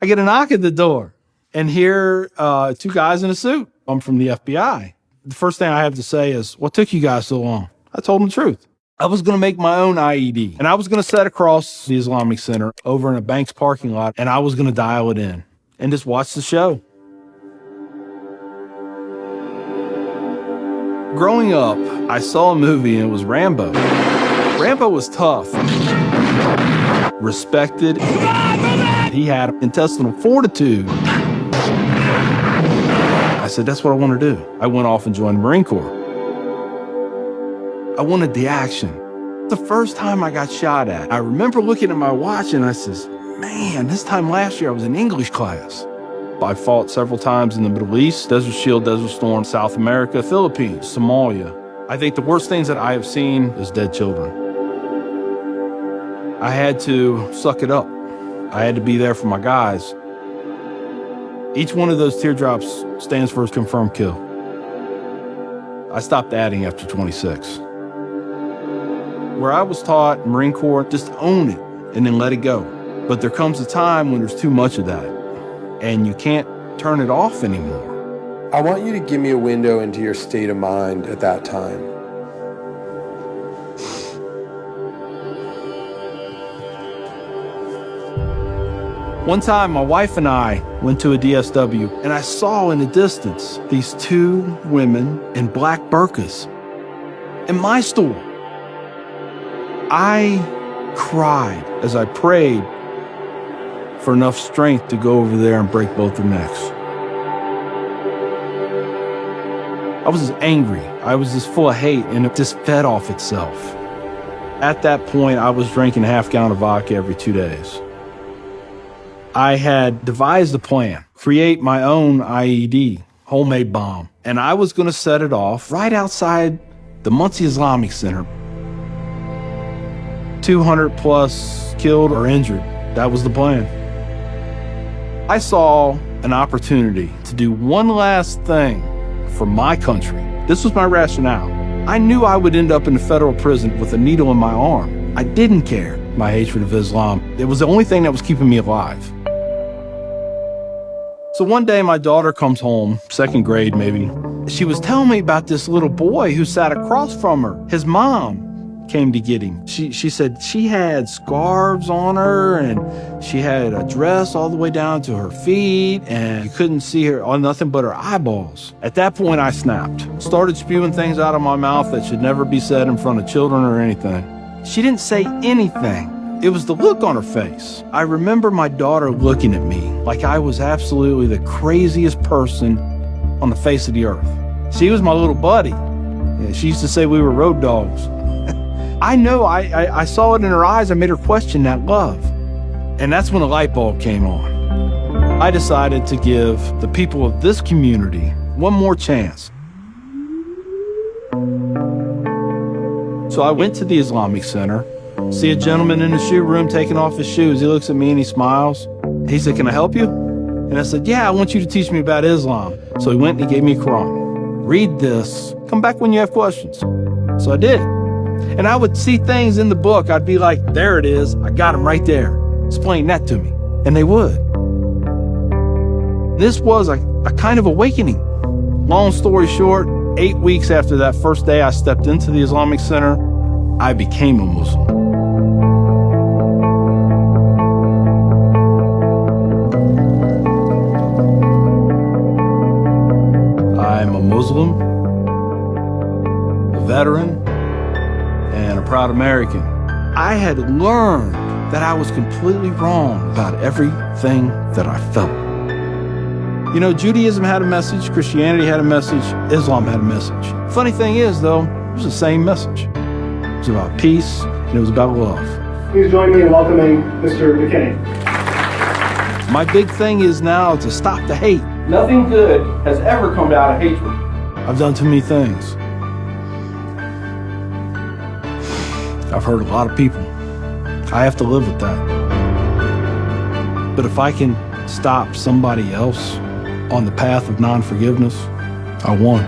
I get a knock at the door, and here two guys in a suit. I'm from the FBI. The first thing I have to say is, what took you guys so long? I told them the truth. I was going to make my own IED, and I was going to set across the Islamic Center over in a bank's parking lot, and I was going to dial it in and just watch the show. Growing up, I saw a movie, and it was Rambo. Rambo was tough, respected. He had intestinal fortitude. I said, that's what I want to do. I went off and joined the Marine Corps. I wanted the action. The first time I got shot at, I remember looking at my watch and I says, man, this time last year I was in English class. I fought several times in the Middle East, Desert Shield, Desert Storm, South America, Philippines, Somalia. I think the worst things that I have seen is dead children. I had to suck it up. I had to be there for my guys. Each one of those teardrops stands for a confirmed kill. I stopped adding after 26. Where I was taught, Marine Corps, just own it and then let it go. But there comes a time when there's too much of that and you can't turn it off anymore. I want you to give me a window into your state of mind at that time. One time, my wife and I went to a DSW, and I saw in the distance these two women in black burqas in my store. I cried as I prayed for enough strength to go over there and break both their necks. I was just angry. I was just full of hate, and it just fed off itself. At that point, I was drinking a half-gallon of vodka every 2 days. I had devised a plan, create my own IED, homemade bomb, and I was going to set it off right outside the Muncie Islamic Center. 200 plus killed or injured. That was the plan. I saw an opportunity to do one last thing for my country. This was my rationale. I knew I would end up in a federal prison with a needle in my arm. I didn't care. My hatred of Islam, it was the only thing that was keeping me alive. So one day my daughter comes home, second grade maybe. She was telling me about this little boy who sat across from her. His mom came to get him. She said she had scarves on her and she had a dress all the way down to her feet and you couldn't see her on nothing but her eyeballs. At that point I snapped, started spewing things out of my mouth that should never be said in front of children or anything. She didn't say anything. It was the look on her face. I remember my daughter looking at me like I was absolutely the craziest person on the face of the earth. She was my little buddy. She used to say we were road dogs. I know I saw it in her eyes. I made her question that love. And that's when the light bulb came on. I decided to give the people of this community one more chance. So I went to the Islamic Center, see a gentleman in the shoe room taking off his shoes. He looks at me and he smiles. He said, can I help you? And I said, yeah, I want you to teach me about Islam. So he went and he gave me a Quran. Read this. Come back when you have questions. So I did. And I would see things in the book. I'd be like, there it is. I got them right there. Explain that to me. And they would. This was a kind of awakening. Long story short, 8 weeks after that first day I stepped into the Islamic Center, I became a Muslim. I'm a Muslim, a veteran, and a proud American. I had learned that I was completely wrong about everything that I felt. You know, Judaism had a message, Christianity had a message, Islam had a message. Funny thing is, though, it was the same message. It was about peace, and it was about love. Please join me in welcoming Mr. McKinney. My big thing is now to stop the hate. Nothing good has ever come out of hatred. I've done too many things. I've hurt a lot of people. I have to live with that. But if I can stop somebody else on the path of non-forgiveness, I won.